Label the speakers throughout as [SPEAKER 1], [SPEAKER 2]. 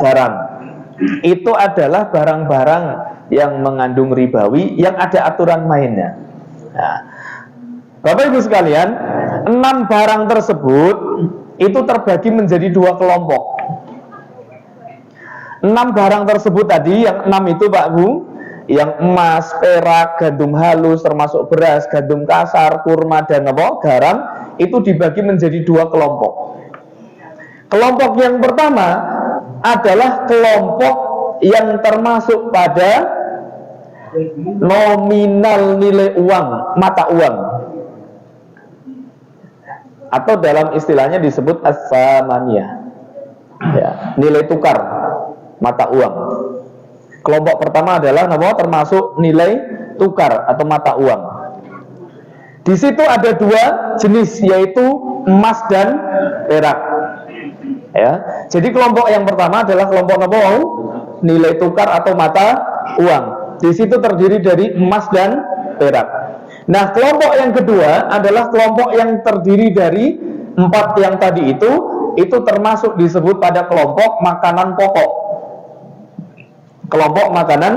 [SPEAKER 1] garam. Itu adalah barang-barang yang mengandung ribawi yang ada aturan mainnya. Nah, Bapak Ibu sekalian, 6 barang tersebut itu terbagi menjadi 2 kelompok. 6 barang tersebut tadi, yang 6 itu Pak Bu, yang emas, perak, gandum halus, termasuk beras, gandum kasar, kurma, dan garam, itu dibagi menjadi 2 kelompok. Kelompok yang pertama adalah kelompok yang termasuk pada nominal nilai uang, mata uang, atau dalam istilahnya disebut as-samaniyah, ya, nilai tukar mata uang. Kelompok pertama adalah termasuk nilai tukar atau mata uang. Di situ ada 2 jenis, yaitu emas dan perak. Ya, jadi kelompok yang pertama adalah kelompok nilai tukar atau mata uang. Di situ terdiri dari emas dan perak. Nah, kelompok yang kedua adalah kelompok yang terdiri dari 4 yang tadi itu termasuk disebut pada kelompok makanan pokok. Kelompok makanan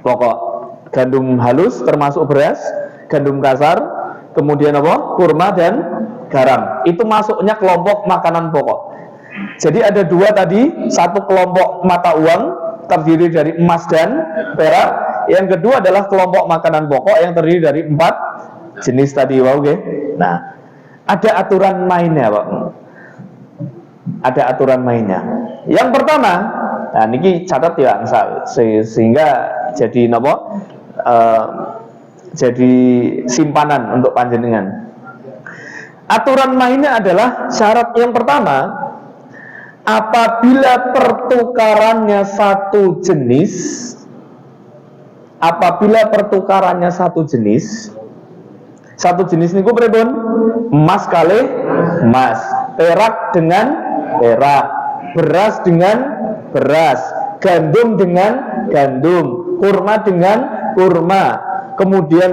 [SPEAKER 1] pokok. Gandum halus termasuk beras, gandum kasar, kemudian kurma dan garam. Itu masuknya kelompok makanan pokok. Jadi ada 2 tadi, satu kelompok mata uang terdiri dari emas dan perak. Yang kedua adalah kelompok makanan pokok yang terdiri dari 4 jenis tadi. Wow, okay. Nah, ada aturan mainnya, Pak. Ada aturan mainnya. Yang pertama, nah niki catat ya, sehingga jadi jadi simpanan untuk panjenengan. Aturan mainnya adalah syarat yang pertama, apabila pertukarannya satu jenis, niku pripun? Emas kali emas, perak dengan perak, beras dengan beras, gandum dengan gandum, kurma dengan kurma, kemudian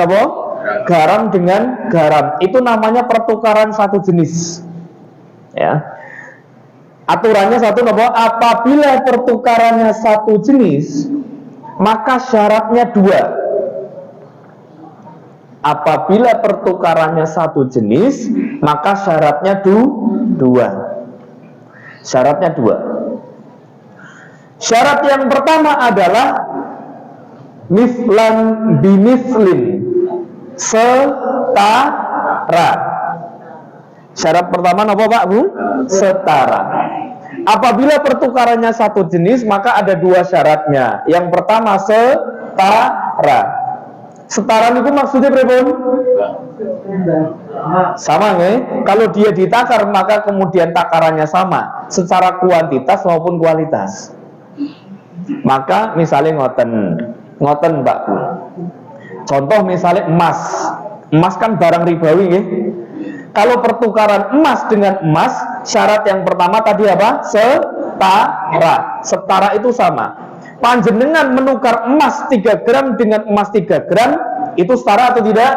[SPEAKER 1] garam dengan garam. Itu namanya pertukaran satu jenis. Ya. Aturannya satu, apabila pertukarannya satu jenis, maka syaratnya 2. Apabila pertukarannya satu jenis, maka syaratnya 2. Syaratnya 2. Syarat yang pertama adalah mithlan bimithlim, setara. Syarat pertama apa Pak Bu? Setara. Apabila pertukarannya satu jenis, maka ada 2 syaratnya. Yang pertama setara. Setara itu maksudnya berapa? Sama nggak? Kalau dia ditakar, maka kemudian takarannya sama secara kuantitas maupun kualitas. Maka misalnya ngoten Mbak Bu. Contoh misalnya emas kan barang ribawi nggih. Kalau pertukaran emas dengan emas, syarat yang pertama tadi apa? Setara. Setara itu sama. Panjenengan menukar emas 3 gram dengan emas 3 gram, itu setara atau tidak?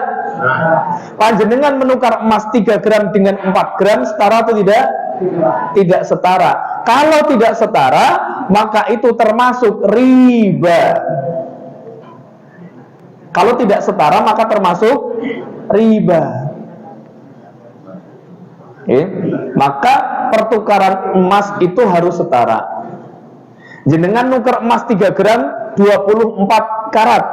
[SPEAKER 1] Panjenengan menukar emas 3 gram dengan 4 gram, setara atau tidak? Tidak setara. Kalau tidak setara, maka itu termasuk riba. Kalau tidak setara, maka termasuk riba. Maka pertukaran emas itu harus setara. Jenengan nuker emas 3 gram 24 karat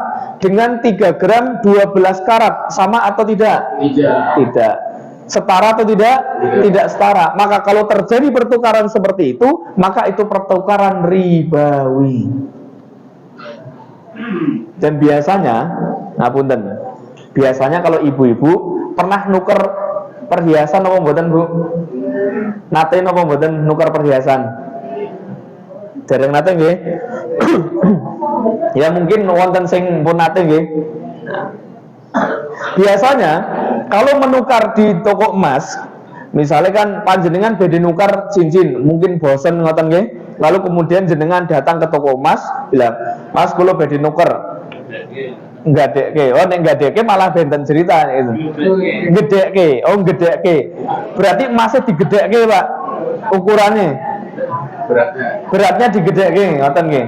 [SPEAKER 1] dengan 3 gram 12 karat, sama atau tidak? Tidak. Setara atau tidak? Tidak setara. Maka kalau terjadi pertukaran seperti itu, maka itu pertukaran ribawi. Dan biasanya, ngapunten, biasanya kalau ibu-ibu pernah nuker perhiasan apa mboten Bu? Nate napa mboten nuker perhiasan? Dereng nate nggih. Ya mungkin wonten sing pun nate nggih. Biasanya kalau menukar di toko emas, misalnya kan panjenengan badhe nukar cincin, mungkin bosen ngoten nggih. Lalu kemudian jenengan datang ke toko emas, bilang, "Mas, kula badhe nuker." Nggadekke, nek nggadekke malah benten cerita gitu. Gedekke, gedekke. Berarti emasnya digedekke, Pak. Ukurannya. beratnya digedhekke ngoten nggih.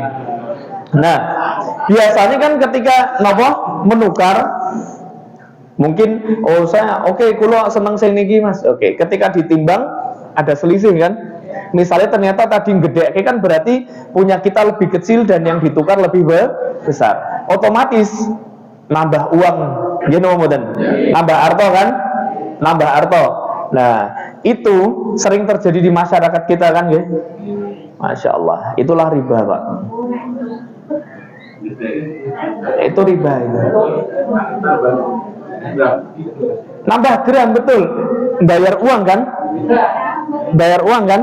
[SPEAKER 1] Nah, biasanya kan ketika napa menukar mungkin saya kula seneng sing niki Mas. Ketika ditimbang ada selisih kan. Misalnya ternyata tadi gedhekke kan berarti punya kita lebih kecil dan yang ditukar lebih besar. Otomatis nambah uang, nggih napa mboten? Nambah arto kan? Nambah arto. Nah, itu sering terjadi di masyarakat kita kan nggih? Masya Allah, itulah riba, Pak. Itu riba itu. Nambah gram, betul. Bayar uang kan? Bayar uang kan?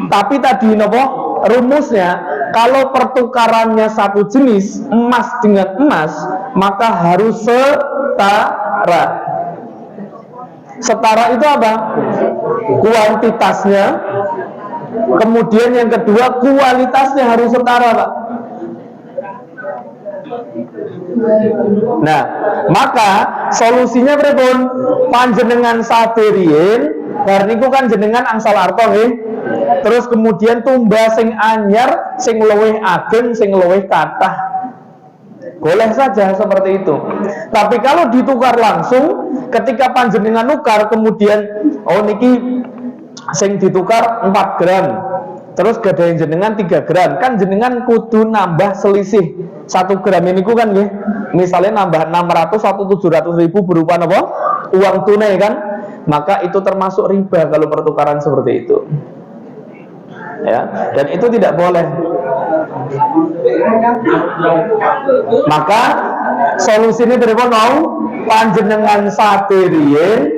[SPEAKER 1] Tapi tadi nopo rumusnya, kalau pertukarannya satu jenis emas dengan emas, maka harus setara. Setara itu apa? Kuantitasnya. Kemudian yang kedua, kualitasnya harus setara, Pak. Nah, maka solusinya pripun? Panjenengan saderien, bar niku kan jenengan angsal arto nggih. Terus kemudian tumbas sing anyar, sing luwih ageng, sing luwih kathah. Boleh saja seperti itu. Tapi kalau ditukar langsung, ketika panjenengan nukar kemudian niki sing ditukar 4 gram. Terus gadahin jenengan 3 gram, kan jenengan kudu nambah selisih 1 gram ini kan nggih. Misalnya nambah 600 atau 700 ribu berupa apa? Uang tunai kan? Maka itu termasuk riba kalau pertukaran seperti itu. Ya, dan itu tidak boleh. Maka solusinya berapa mau? Panjenengan saderien,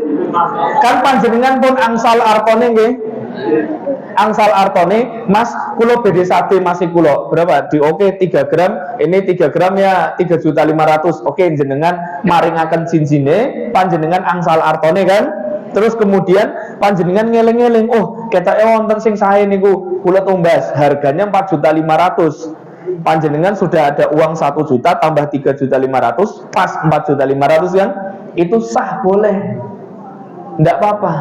[SPEAKER 1] kan panjenengan pun angsal artone nggih. Angsal artone, Mas, kulo bede sate masih kulo berapa? 3 gram, ini 3 gram ya 3.500.000. Jenengan maringaken cincinnya, panjenengan angsal artone kan? Terus kemudian panjenengan ngeling-ngeling, ketoke wonten sing sae niku kula tumbas, harganya 4.500.000. Panjenengan sudah ada uang 1 juta tambah 3.500.000, pas 4.500.000 kan? Itu sah, boleh. Tidak apa-apa.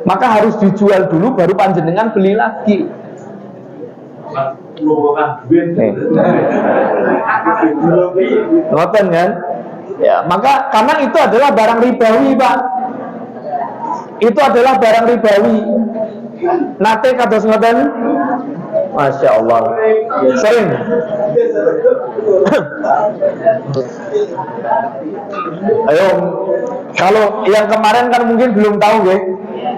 [SPEAKER 1] Maka harus dijual dulu baru panjenengan beli lagi. Ngoten kan? Ya, maka karena itu adalah barang ribawi, Pak. Itu adalah barang ribawi. Nate kados ngoten. Masya Allah. Sering. Ayo, kalau yang kemarin kan mungkin belum tahu nggih.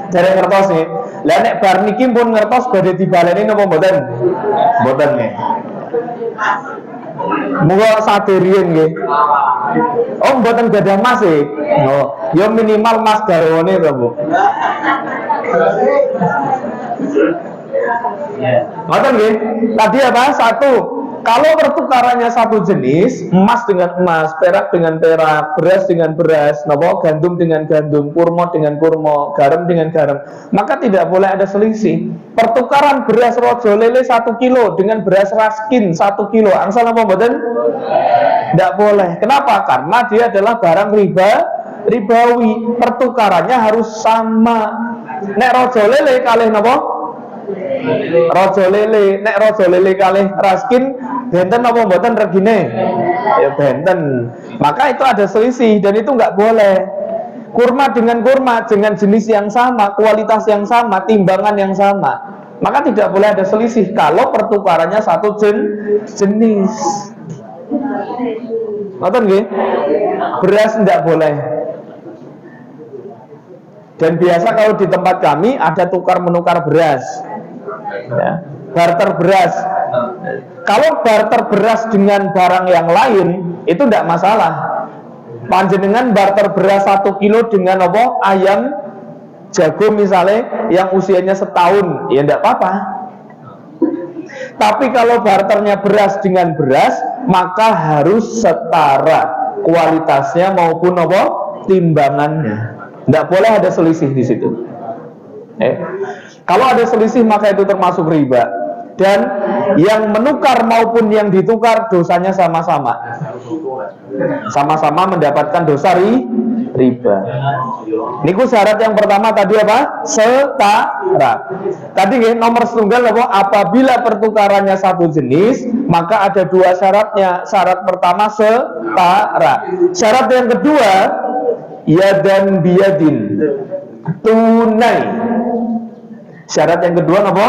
[SPEAKER 1] Dari ngertos nih. Lah nek bar niki pun ngertos badhe dibaleni napa mboten? Mboten nggih. Muga saderien nggih. Mboten gadah Mas e. Ya minimal Mas garwane to, Bu. Ngoten nggih. Tadi apa? 1. Kalau pertukarannya satu jenis, emas dengan emas, perak dengan perak, beras dengan beras, gandum dengan gandum, kurma dengan kurma, garam dengan garam, maka tidak boleh ada selisih. Pertukaran beras rojo lele 1 kilo dengan beras raskin 1 kilo, angsal apa mboten? Tidak boleh. Kenapa? Karena dia adalah barang ribawi. Pertukarannya harus sama. Nek rojo lele kalih napa? Rojo lele, nek rojo lele kalih raskin benten apa mboten regine? Ya benten. Maka itu ada selisih dan itu nggak boleh. Kurma dengan jenis yang sama, kualitas yang sama, timbangan yang sama, maka tidak boleh ada selisih kalau pertukarannya satu jenis. Ngoten nggih? Beras tidak boleh. Dan biasa kalau di tempat kami ada tukar menukar beras. Ya, barter beras. Kalau barter beras dengan barang yang lain itu tidak masalah. Panjenengan barter beras 1 kilo dengan apa? Ayam jago misalnya yang usianya setahun, ya tidak apa-apa. Tapi kalau barternya beras dengan beras, maka harus setara kualitasnya maupun apa? Timbangannya. Tidak boleh ada selisih di situ. Kalau ada selisih maka itu termasuk riba. Dan Yang menukar maupun yang ditukar dosanya sama-sama. Sama-sama mendapatkan dosa riba. Niku syarat yang pertama tadi apa? Setara. Tadi nomor setunggal apa? Apabila pertukarannya satu jenis, maka ada dua syaratnya. Syarat pertama setara. Syarat yang kedua, yadan biyadin, tunai. Syarat yang kedua apa?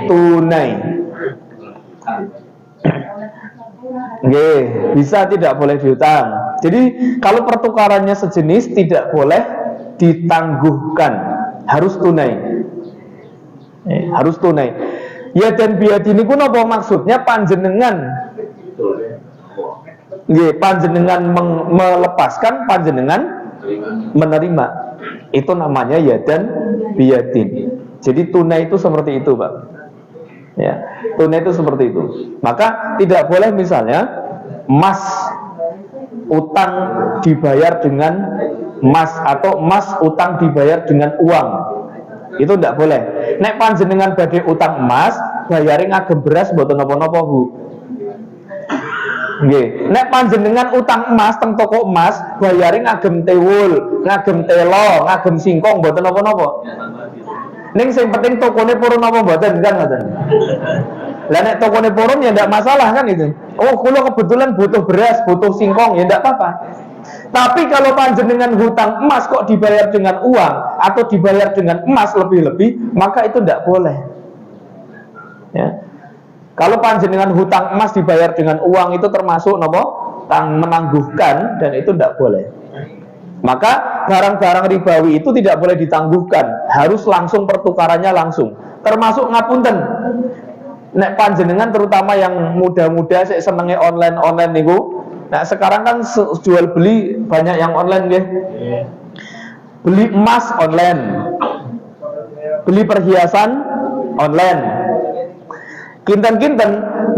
[SPEAKER 1] Tunai. Nggih, bisa tidak boleh diutang. Jadi kalau pertukarannya sejenis tidak boleh ditangguhkan, harus tunai. Harus tunai. Ya dan biadini ku napa maksudnya panjenengan? Nggih, panjenengan melepaskan, panjenengan menerima. Itu namanya ya dan biadin. Jadi tunai itu seperti itu, Pak. Ya, tunai itu seperti itu. Maka tidak boleh misalnya emas utang dibayar dengan emas atau emas utang dibayar dengan uang. Itu tidak boleh. Nek panjenengan badhe utang emas, bayari ngagem beras mboten napa-napa, Bu. Nggih, nek panjenengan utang emas teng toko emas, bayari ngagem tewul, ngagem telo, ngagem singkong mboten napa-napa. Ning sing penting tokone purun apa mboten kan ngoten. Lah nek tokone purun ya ndak masalah kan itu. Oh, kula kebetulan butuh beras, butuh singkong ya ndak apa-apa. Tapi kalau panjenengan hutang emas kok dibayar dengan uang atau dibayar dengan emas lebih-lebih, maka itu ndak boleh. Ya. Kalau panjenengan hutang emas dibayar dengan uang itu termasuk napa? Menangguhkan, dan itu ndak boleh. Maka barang-barang ribawi itu tidak boleh ditangguhkan, harus langsung pertukarannya langsung. Termasuk ngapunten. Nek panjenengan terutama yang muda-muda sik senenge online niku. Nah, sekarang kan jual beli banyak yang online nggih. Beli emas online. Beli perhiasan online. Kinten-kinten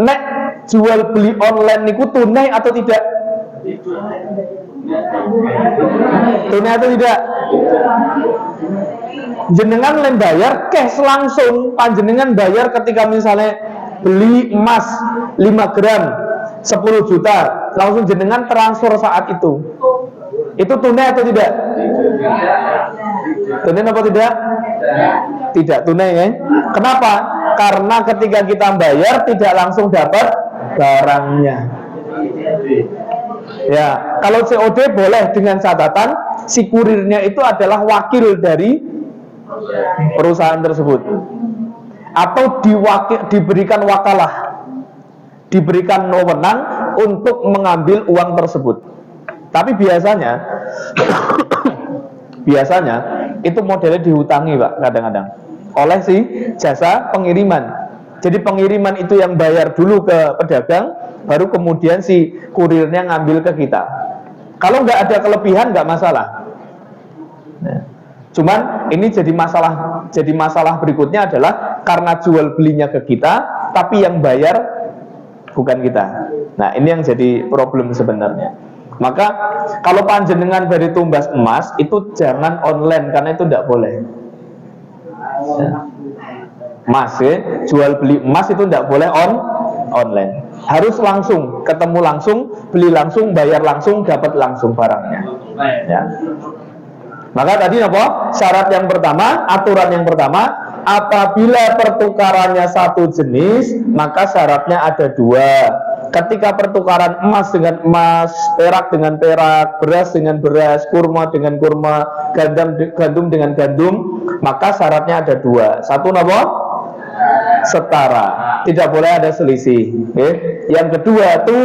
[SPEAKER 1] nek jual beli online niku tunai atau tidak? Tunai atau tidak? Jenengan lem bayar cash langsung, panjenengan bayar ketika misalnya beli emas 5 gram 10 juta, langsung jenengan transfer saat itu. Itu tunai atau tidak? Tunai apa tidak? Tidak tunai ya. Kenapa? Karena ketika kita bayar tidak langsung dapat barangnya. Ya, kalau COD boleh dengan catatan si kurirnya itu adalah wakil dari perusahaan tersebut, atau diberikan wakalah, diberikan wewenang untuk mengambil uang tersebut. Tapi biasanya itu modelnya dihutangi, Pak, kadang-kadang oleh si jasa pengiriman. Jadi pengiriman itu yang bayar dulu ke pedagang, baru kemudian si kurirnya ngambil ke kita. Kalau nggak ada kelebihan nggak masalah. Nah, cuman ini jadi masalah berikutnya adalah karena jual belinya ke kita, tapi yang bayar bukan kita. Nah, ini yang jadi problem sebenarnya. Maka kalau panjenengan dari tumbas emas itu jangan online, karena itu tidak boleh. Nah, emas ya, jual beli emas itu tidak boleh online. Harus langsung, ketemu langsung, beli langsung, bayar langsung, dapat langsung barangnya. Ya. Maka tadi apa? Syarat yang pertama, aturan yang pertama, apabila pertukarannya satu jenis, maka syaratnya ada dua. Ketika pertukaran emas dengan emas, perak dengan perak, beras dengan beras, kurma dengan kurma, gandum dengan gandum, maka syaratnya ada dua. Satu apa? Setara, tidak boleh ada selisih. Yang kedua itu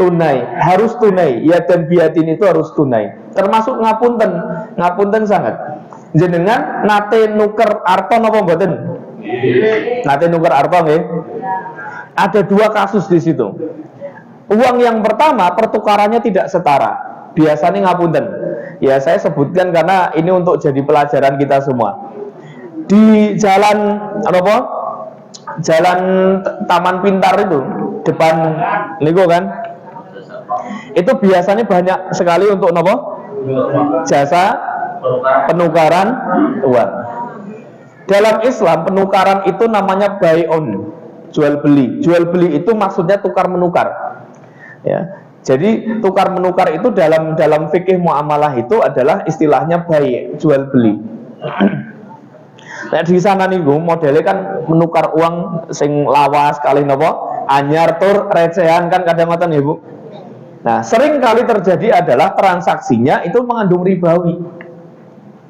[SPEAKER 1] tunai, harus tunai. Ya dan biadin itu harus tunai. Termasuk ngapunten sangat. Jenengan nate nuker arto napa mboten? Nate nuker arto nggih. Ada dua kasus di situ. Uang yang pertama pertukarannya tidak setara. Biasanya ngapunten. Ya saya sebutkan karena ini untuk jadi pelajaran kita semua. Di jalan apa? Jalan Taman Pintar itu depan niku kan. Itu biasanya banyak sekali untuk nopo? Jasa penukaran uang. Dalam Islam penukaran itu namanya buy on. jual beli. Jual beli itu maksudnya tukar menukar. Ya. Jadi tukar menukar itu dalam fikih muamalah itu adalah istilahnya bai, jual beli. Nah di sana nih Bu, modelnya kan menukar uang sing lawas kali nopo anyar tur recehan kan kadang ngoten ya Bu. Nah sering kali terjadi adalah transaksinya itu mengandung ribawi.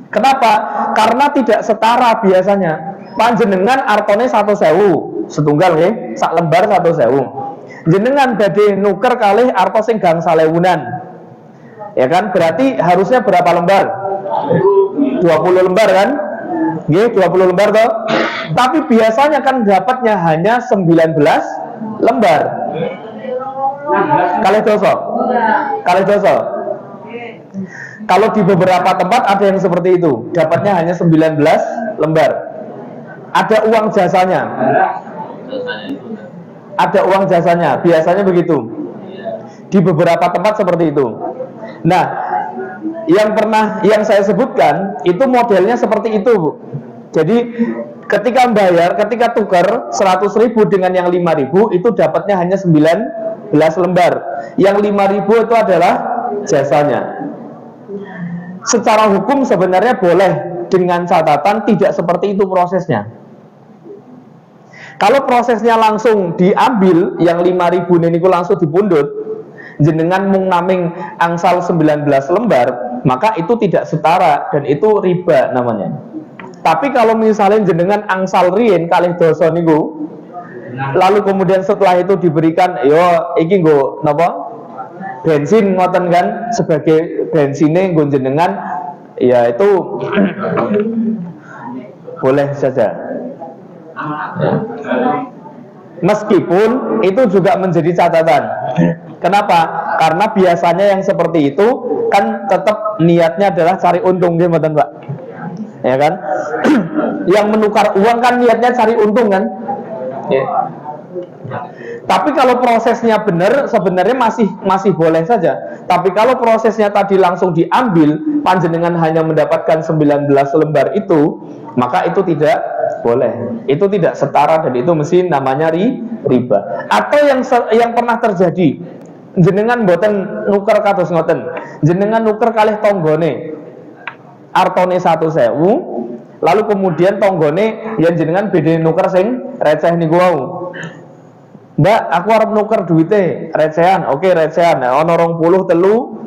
[SPEAKER 1] Kenapa? Karena tidak setara biasanya. Panjenengan artone 1.000 setunggal nggih, sak lembar 1.000. Jenengan badhe nuker kalih arto sing gangsal ewunan. Ya kan? Berarti harusnya berapa lembar? 20 lembar kan? Nggih, 20 lembar toh. Tapi biasanya kan dapatnya hanya 19 lembar. Kalih dosa. Kalih dosa. Kalau di beberapa tempat ada yang seperti itu, dapatnya hanya 19 lembar. Ada uang jasanya. Ada uang jasanya, biasanya begitu. Di beberapa tempat seperti itu. Nah, yang saya sebutkan itu modelnya seperti itu, Bu. Jadi ketika membayar, ketika tukar 100.000 dengan yang 5.000 itu dapatnya hanya 19 lembar. Yang 5.000 itu adalah jasanya. Secara hukum sebenarnya boleh, dengan catatan tidak seperti itu prosesnya. Kalau prosesnya langsung diambil, yang 5.000 niku langsung dipundhut, jenengan mung naming angsal 19 lembar, maka itu tidak setara dan itu riba namanya. Tapi kalau misalnya jenengan angsal rien kalih dosa niku, lalu kemudian setelah itu diberikan, yo iki nggo napa? Bensin ngoten kan, sebagai bensine nggo jenengan, ya itu boleh saja. Meskipun itu juga menjadi catatan. Kenapa? Karena biasanya yang seperti itu kan tetap niatnya adalah cari untung, gitu Pak. Ya kan? Yang menukar uang kan niatnya cari untung kan? Ya. Tapi kalau prosesnya benar, sebenarnya masih boleh saja. Tapi kalau prosesnya tadi langsung diambil, panjenengan hanya mendapatkan 19 lembar itu, maka itu tidak boleh. Itu tidak setara dan itu mesti namanya riba. Atau yang pernah terjadi, jenengan boten nuker kados ngoten. Jenengan nuker kalih tonggone artone 1.000, lalu kemudian tonggone yang jenengan beda nuker sing receh niku wau. Mbak, aku arep nuker duite recehan. Oke, recehan. Nah, ono 20 telu.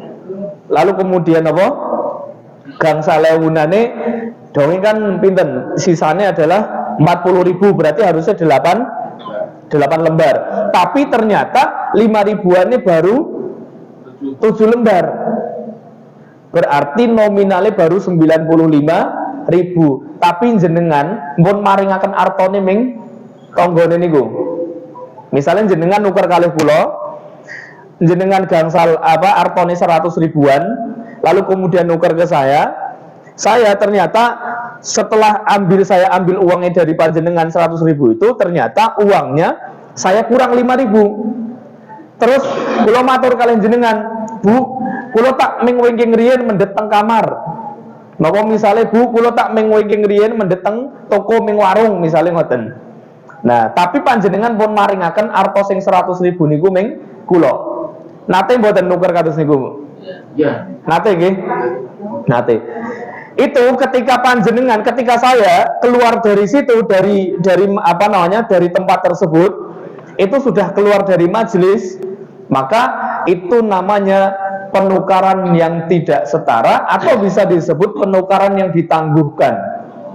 [SPEAKER 1] Lalu kemudian apa? Gangsal ewunane dongeng kan pinten? Sisanya adalah 40.000, berarti harusnya 8 lembar. Tapi ternyata 5.000-an ini baru 7 lembar. Berarti nominalnya baru 95.000. Tapi jenengan pun maringaken artone ming tonggone niku. Misalnya jenengan nuker kalih kula, jenengan gangsal artone 100 ribuan, lalu kemudian nuker ke saya ternyata setelah saya ambil uangnya dari panjenengan 100.000 itu, ternyata uangnya saya kurang 5.000. Terus kula matur kalian jenengan, Bu, kula tak ming wingking riyen mendhet teng kamar. Napa misale Bu, kula tak ming wingking riyen mendhet teng toko ming warung misale ngoten. Nah, tapi panjenengan pun maringaken arto sing 100.000 niku ming kula. Nate mboten nuker kados niku. Iya. Nate nggih. Nate. Itu ketika saya keluar dari situ, dari tempat tersebut, itu sudah keluar dari majelis, maka itu namanya penukaran yang tidak setara atau bisa disebut penukaran yang ditangguhkan.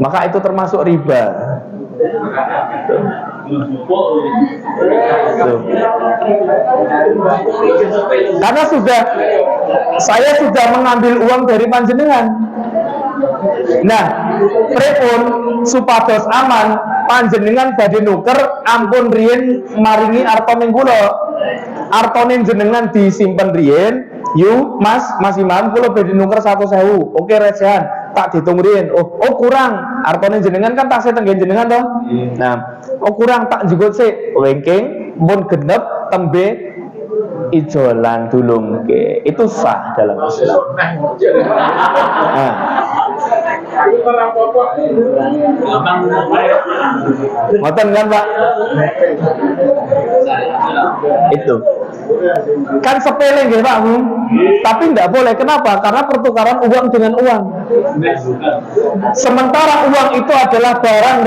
[SPEAKER 1] Maka itu termasuk riba. Karena saya sudah mengambil uang dari panjenengan. Nah, pripun supados aman panjenengan badhe nuker ampun riyen maringi arto ning kula. Artone jenengan disimpen riyen, yu Mas Imam kula badhe nuker 1.000. Oke recehan, tak ditung riyen. Oh kurang. Artone jenengan kan tasih tenggen jenengan toh. Nah, oh kurang tak njukut sik. Wengking mun genep tembe ijolan dulung. Itu sah dalam Islam. Nah, Ngoten kan Pak? Itu kan sepele nggih Pak Bu, tapi tidak boleh. Kenapa? Karena pertukaran uang dengan uang. Sementara uang itu adalah barang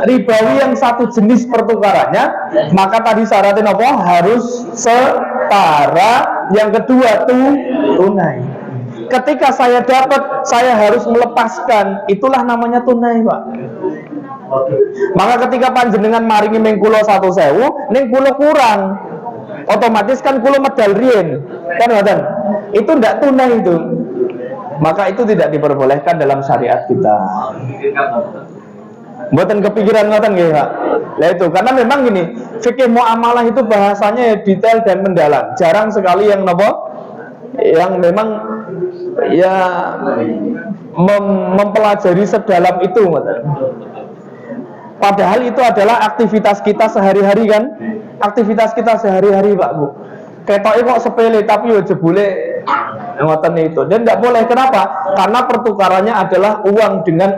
[SPEAKER 1] ribawi yang satu jenis pertukarannya, maka tadi syaratnya apa? Harus setara. Yang kedua tunai. Ketika saya dapat, saya harus melepaskan. Itulah namanya tunai Pak. Maka ketika panjenengan maringi ming kula 1.000, ning kula kurang, otomatis kan kula medal rien, kan ngoten. Itu ndak tunai itu. Maka itu tidak diperbolehkan dalam syariat kita. Mboten kepikiran ngoten nggih Pak. Lah itu karena memang gini, fikih muamalah itu bahasanya ya detail dan mendalam. Jarang sekali yang napa? Yang memang ya mempelajari sedalam itu ngoten. Padahal itu adalah aktivitas kita sehari-hari kan? Aktivitas kita sehari-hari Pak Bu. Ketoke kok sepele tapi yo jebule ngoten itu. Dan tidak boleh. Kenapa? Karena pertukarannya adalah uang dengan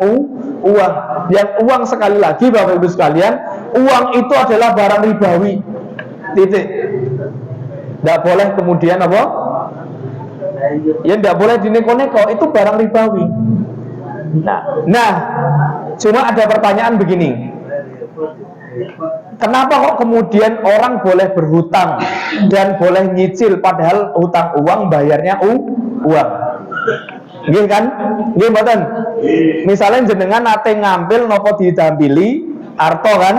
[SPEAKER 1] uang. Yang uang sekali lagi Bapak Ibu sekalian, uang itu adalah barang ribawi. Titik. Tidak boleh kemudian apa? Ya tidak boleh dineko-neko, itu barang ribawi. Nah, cuma ada pertanyaan begini. Kenapa kok kemudian orang boleh berhutang dan boleh nyicil padahal hutang uang bayarnya uang? Nggih kan? Nggih mboten. Misalnya jenengan ate ngambil nopo didampili arto kan?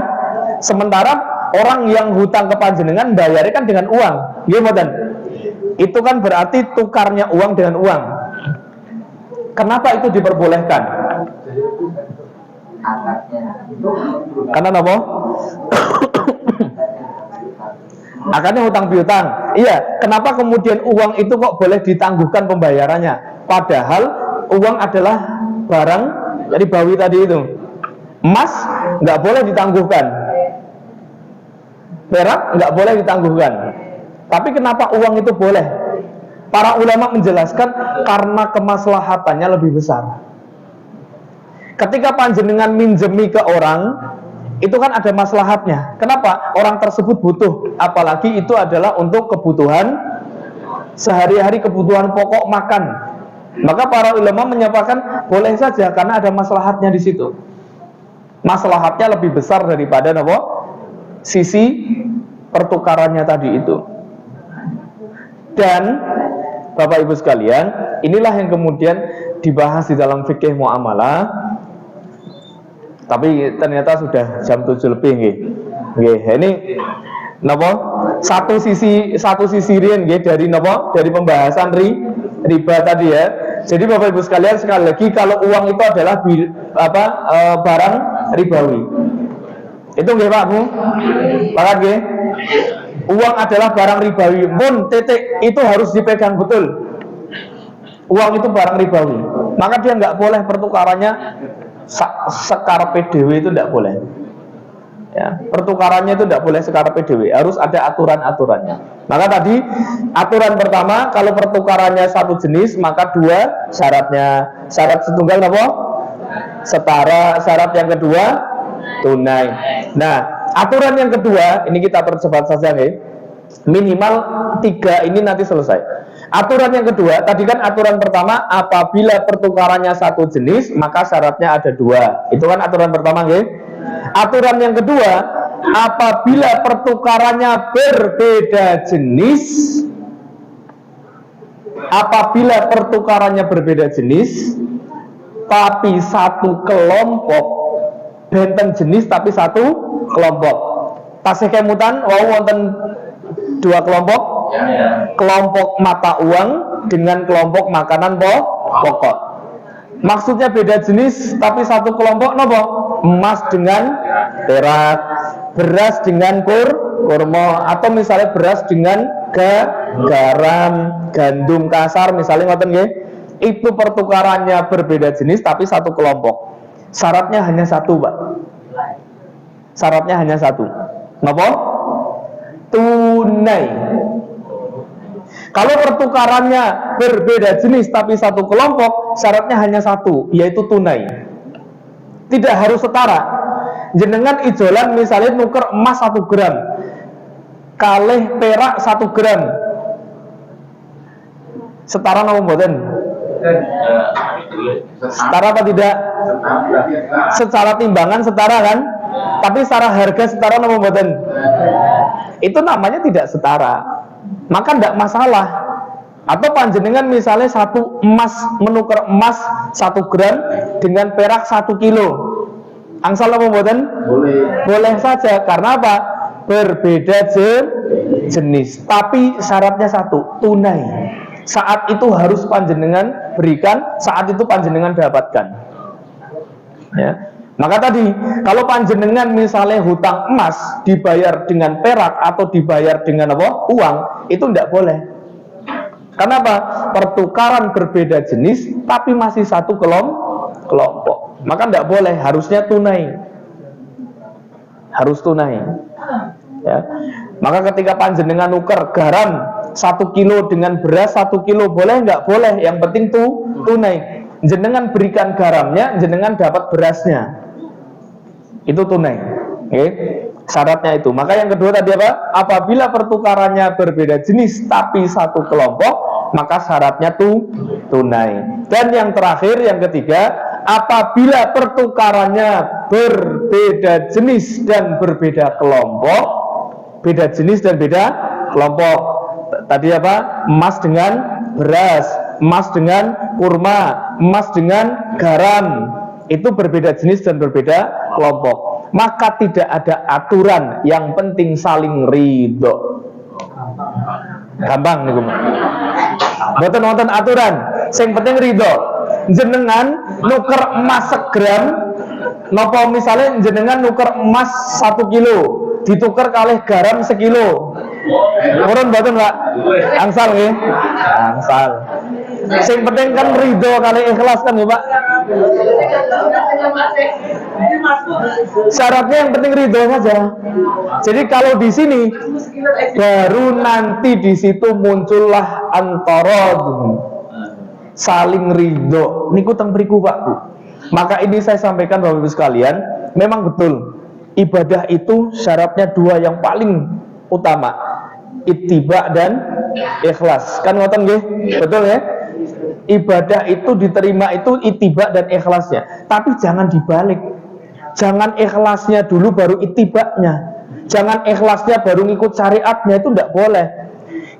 [SPEAKER 1] Sementara orang yang hutang ke panjenengan bayarnya kan dengan uang. Nggih mboten. Itu kan berarti tukarnya uang dengan uang. Kenapa itu diperbolehkan? Karena apa? Akarnya hutang piutang. Iya, kenapa kemudian uang itu kok boleh ditangguhkan pembayarannya? Padahal uang adalah barang ribawi tadi itu. Emas nggak boleh ditangguhkan, perak nggak boleh ditangguhkan. Tapi kenapa uang itu boleh? Para ulama menjelaskan karena kemaslahatannya lebih besar. Ketika panjenengan minjemi ke orang, itu kan ada maslahatnya. Kenapa? Orang tersebut butuh, apalagi itu adalah untuk kebutuhan sehari-hari, kebutuhan pokok makan. Maka para ulama menyatakan boleh saja karena ada maslahatnya di situ. Maslahatnya lebih besar daripada apa? Sisi pertukarannya tadi itu. Dan Bapak Ibu sekalian, inilah yang kemudian dibahas di dalam fikih muamalah. Tapi ternyata sudah jam 7 lebih nggih. Nggih, ini napa? Satu sisi riyen nggih dari napa? Dari pembahasan riba tadi ya. Jadi Bapak Ibu sekalian, sekali lagi kalau uang itu adalah barang ribawi. Itu nggih Pak Bu? Paham nggih? Uang adalah barang ribawi. Mun titik itu harus dipegang betul. Uang itu barang ribawi. Maka dia nggak boleh pertukarannya sekar PDW, itu tidak boleh. Ya, pertukarannya itu tidak boleh sekar PDW, harus ada aturan-aturannya. Maka tadi aturan pertama, kalau pertukarannya satu jenis, maka dua syaratnya. Syarat setunggal apa? Setara. Syarat yang kedua tunai. Nah, aturan yang kedua ini kita percepat saja nih. Minimal 3 ini nanti selesai. Aturan yang kedua, tadi kan aturan pertama, apabila pertukarannya satu jenis, maka syaratnya ada 2. Itu kan aturan pertama, nggih. Aturan yang kedua, apabila pertukarannya berbeda jenis, tapi satu kelompok, benten jenis tapi satu kelompok. Tasih kemutan, wonten 2 kelompok. Kelompok mata uang dengan kelompok makanan pokok. Maksudnya beda jenis tapi satu kelompok nopo? Emas dengan perak, beras dengan kurma, atau misalnya beras dengan garam, gandum kasar misalnya ngoten nggih. Itu pertukarannya berbeda jenis tapi satu kelompok. Syaratnya hanya satu, Pak. Syaratnya hanya satu. Napa? Tunai. Kalau pertukarannya berbeda jenis tapi satu kelompok, syaratnya hanya satu, yaitu tunai. Tidak harus setara. Jenengan ijolan misalnya nuker emas 1 gram kalih perak 1 gram, setara apa mboten? Setara apa tidak? Secara timbangan setara kan? Tapi secara harga setara apa mboten? Itu namanya tidak setara. Maka tidak masalah. Atau panjenengan misalnya menukar emas 1 gram dengan perak 1 kilo. Angsal apa mboten? Boleh saja. Karena apa? Berbeda jenis. Tapi syaratnya satu, tunai. Saat itu harus panjenengan berikan, saat itu panjenengan dapatkan. Ya. Maka tadi, kalau panjenengan misalnya hutang emas dibayar dengan perak atau dibayar dengan apa? Uang, itu tidak boleh. Karena apa? Pertukaran berbeda jenis, tapi masih satu kelompok. Maka tidak boleh, harusnya tunai. Harus tunai. Ya. Maka ketika panjenengan nuker garam 1 kilo dengan beras 1 kilo, boleh nggak? Boleh. Yang penting tunai. Jenengan berikan garamnya, jenengan dapat berasnya. Itu tunai. Oke? Syaratnya itu. Maka yang kedua tadi apa? Apabila pertukarannya berbeda jenis tapi satu kelompok, maka syaratnya tunai. Dan yang terakhir, yang ketiga, apabila pertukarannya berbeda jenis dan berbeda kelompok, beda jenis dan beda kelompok. Tadi apa? Emas dengan beras, emas dengan kurma, emas dengan garam. Itu berbeda jenis dan berbeda kelompok. Maka tidak ada aturan, yang penting saling ridho. Gampang nih, mboten wonten aturan, sing penting ridho. Jenengan nuker emas 1 gram, nopo misalnya jenengan nuker emas 1 kilo, ditukar kalih garam 1 kilo. Urun mboten, Pak? Angsal nggih? Angsal. Sing penting kan ridho kali ikhlas kan ya, Pak? Syaratnya yang penting ridho saja. Jadi kalau di sini baru nanti di situ muncullah antarad, saling ridho. Niku teng mriku, Pak, Bu. Maka ini saya sampaikan Bapak Ibu sekalian, memang betul ibadah itu syaratnya 2 yang paling utama, ittiba dan ikhlas. Kan ngoten nggih? Betul ya? Ibadah itu diterima itu ittiba dan ikhlasnya. Tapi jangan dibalik. Jangan ikhlasnya dulu baru ittibanya. Jangan ikhlasnya baru ngikut syariatnya, itu tidak boleh.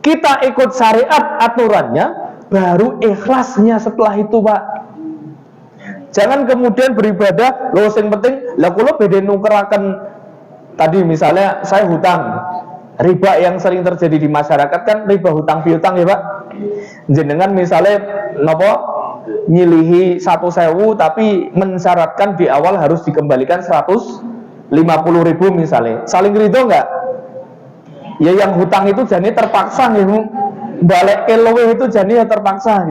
[SPEAKER 1] Kita ikut syariat aturannya, baru ikhlasnya setelah itu, Pak. Jangan kemudian beribadah, loh sing penting, lah kula beda nukeraken tadi misalnya saya hutang. Riba yang sering terjadi di masyarakat kan riba hutang piutang ya, Pak. Jenengan misalnya nopo nyilihi 1.000 tapi mensyaratkan di awal harus dikembalikan 150.000 misalnya. Saling ridho nggak? Ya yang hutang itu jadi terpaksa nih, balik ke luwih itu jadi ya terpaksa.